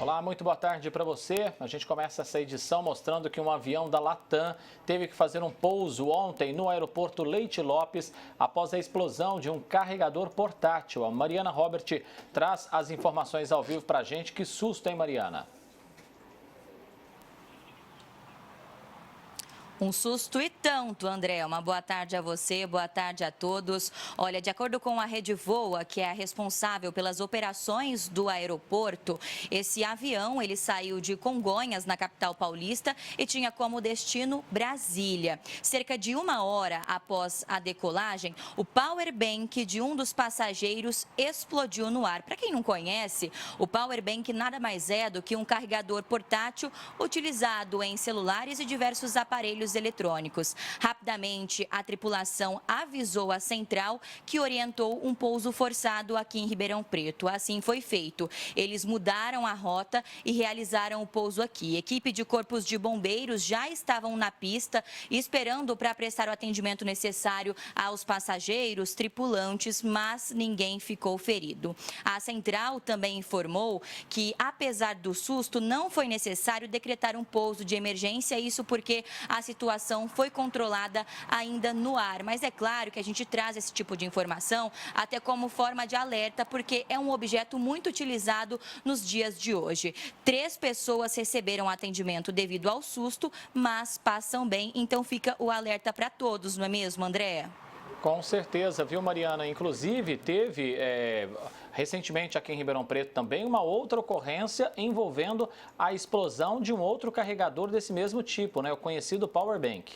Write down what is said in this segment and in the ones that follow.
Olá, muito boa tarde para você. A gente começa essa edição mostrando que um avião da Latam teve que fazer um pouso ontem no aeroporto Leite Lopes após a explosão de um carregador portátil. A Mariana Robert traz as informações ao vivo para a gente. Que susto, hein, Mariana? Um susto e tanto, André. Uma boa tarde a você, boa tarde a todos. Olha, de acordo com a Rede Voa, que é a responsável pelas operações do aeroporto, esse avião ele saiu de Congonhas, na capital paulista, e tinha como destino Brasília. Cerca de 1 hora após a decolagem, o power bank de um dos passageiros explodiu no ar. Para quem não conhece, o power bank nada mais é do que um carregador portátil utilizado em celulares e diversos aparelhos eletrônicos. Rapidamente, a tripulação avisou a central que orientou um pouso forçado aqui em Ribeirão Preto. Assim foi feito. Eles mudaram a rota e realizaram o pouso aqui. Equipe de corpos de bombeiros já estavam na pista esperando para prestar o atendimento necessário aos passageiros, tripulantes, mas ninguém ficou ferido. A central também informou que, apesar do susto, não foi necessário decretar um pouso de emergência, isso porque a situação foi controlada ainda no ar. Mas é claro que a gente traz esse tipo de informação até como forma de alerta, porque é um objeto muito utilizado nos dias de hoje. 3 pessoas receberam atendimento devido ao susto, mas passam bem, então fica o alerta para todos, não é mesmo, André? Com certeza, viu, Mariana? Inclusive, teve recentemente aqui em Ribeirão Preto também uma outra ocorrência envolvendo a explosão de um outro carregador desse mesmo tipo, né? O conhecido Power Bank.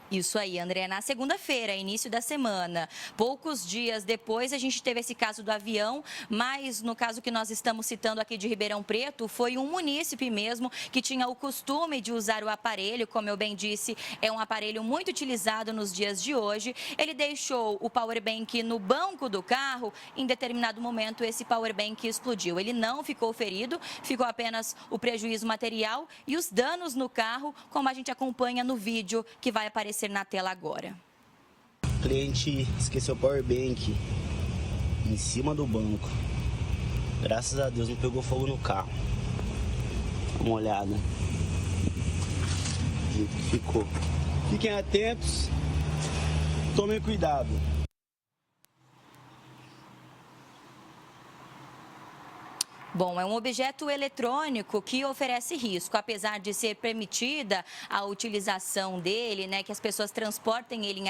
Isso aí, André, na segunda-feira, início da semana. Poucos dias depois, a gente teve esse caso do avião, mas no caso que nós estamos citando aqui de Ribeirão Preto, foi um munícipe mesmo que tinha o costume de usar o aparelho, como eu bem disse, é um aparelho muito utilizado nos dias de hoje. Ele deixou o powerbank no banco do carro, em determinado momento esse powerbank explodiu. Ele não ficou ferido, ficou apenas o prejuízo material e os danos no carro, como a gente acompanha no vídeo que vai aparecer na tela agora. O cliente esqueceu o power bank em cima do banco. Graças a Deus não pegou fogo no carro. Dá uma olhada. Do jeito que ficou. Fiquem atentos. Tomem cuidado. Bom, é um objeto eletrônico que oferece risco, apesar de ser permitida a utilização dele, né, que as pessoas transportem ele em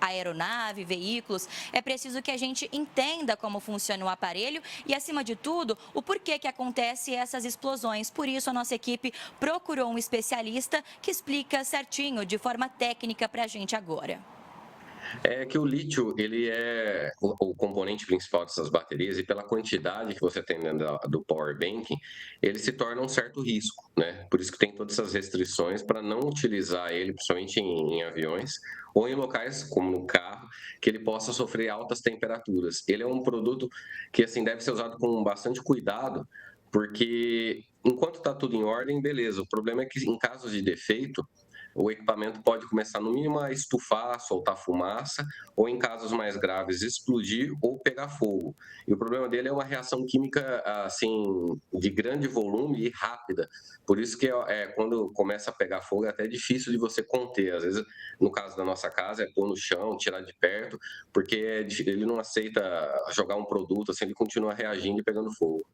aeronave, veículos, é preciso que a gente entenda como funciona o aparelho e, acima de tudo, o porquê que acontece essas explosões. Por isso, a nossa equipe procurou um especialista que explica certinho, de forma técnica, para a gente agora. É que o lítio, ele é o componente principal dessas baterias e pela quantidade que você tem dentro do power bank, ele se torna um certo risco, né? Por isso que tem todas essas restrições para não utilizar ele, principalmente em aviões ou em locais como no carro, que ele possa sofrer altas temperaturas. Ele é um produto que assim deve ser usado com bastante cuidado, porque enquanto está tudo em ordem, beleza. O problema é que em casos de defeito, o equipamento pode começar, no mínimo, a estufar, soltar fumaça, ou em casos mais graves, explodir ou pegar fogo. E o problema dele é uma reação química, assim, de grande volume e rápida. Por isso que quando começa a pegar fogo é até difícil de você conter. Às vezes, no caso da nossa casa, é pôr no chão, tirar de perto, porque ele não aceita jogar um produto, assim, ele continua reagindo e pegando fogo.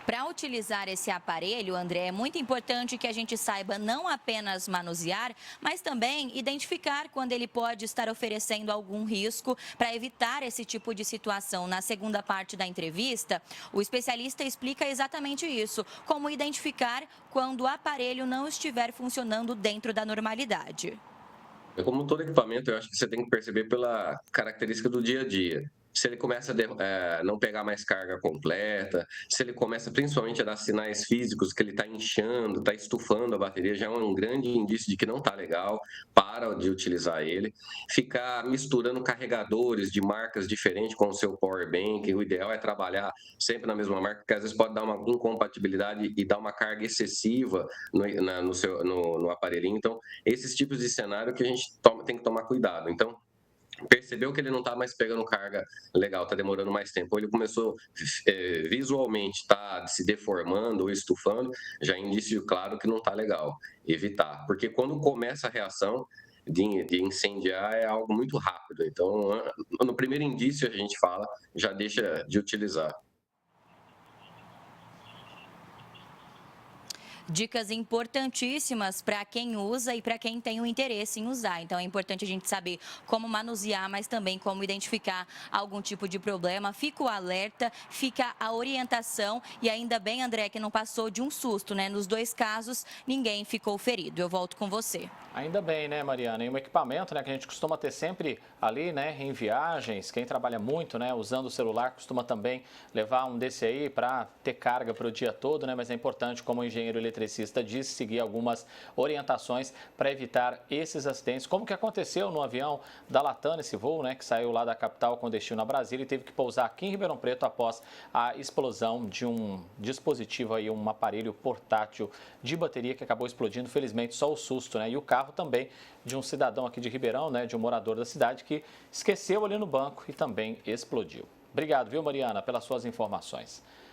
Para utilizar esse aparelho, André, é muito importante que a gente saiba não apenas manusear, mas também identificar quando ele pode estar oferecendo algum risco para evitar esse tipo de situação. Na segunda parte da entrevista, o especialista explica exatamente isso, como identificar quando o aparelho não estiver funcionando dentro da normalidade. Como todo equipamento, eu acho que você tem que perceber pela característica do dia a dia. Se ele começa a não pegar mais carga completa, se ele começa principalmente a dar sinais físicos que ele está inchando, está estufando a bateria, já é um grande indício de que não está legal, para de utilizar ele. Ficar misturando carregadores de marcas diferentes com o seu power bank, o ideal é trabalhar sempre na mesma marca, porque às vezes pode dar uma incompatibilidade e dar uma carga excessiva no aparelhinho. Então, esses tipos de cenário que a gente tem que tomar cuidado. Então, percebeu que ele não está mais pegando carga legal, está demorando mais tempo, ou ele começou visualmente está se deformando ou estufando, já é indício claro que não está legal. Evitar, porque quando começa a reação de incendiar é algo muito rápido. Então, no primeiro indício a gente fala, já deixa de utilizar. Dicas importantíssimas para quem usa e para quem tem o interesse em usar. Então é importante a gente saber como manusear, mas também como identificar algum tipo de problema. Fica o alerta, fica a orientação e ainda bem, André, que não passou de um susto, né? Nos 2 casos, ninguém ficou ferido. Eu volto com você. Ainda bem, né, Mariana? E um equipamento, né, que a gente costuma ter sempre ali, né, em viagens. Quem trabalha muito, né, usando o celular, costuma também levar um desse aí para ter carga para o dia todo, né? Mas é importante, como o engenheiro eletricista disse, seguir algumas orientações para evitar esses acidentes. Como que aconteceu no avião da Latam, esse voo, né, que saiu lá da capital com destino a Brasília e teve que pousar aqui em Ribeirão Preto após a explosão de um dispositivo aí, um aparelho portátil de bateria que acabou explodindo. Felizmente, só o susto, né? E o carro também de um cidadão aqui de Ribeirão, né, de um morador da cidade que esqueceu ali no banco e também explodiu. Obrigado, viu, Mariana, pelas suas informações.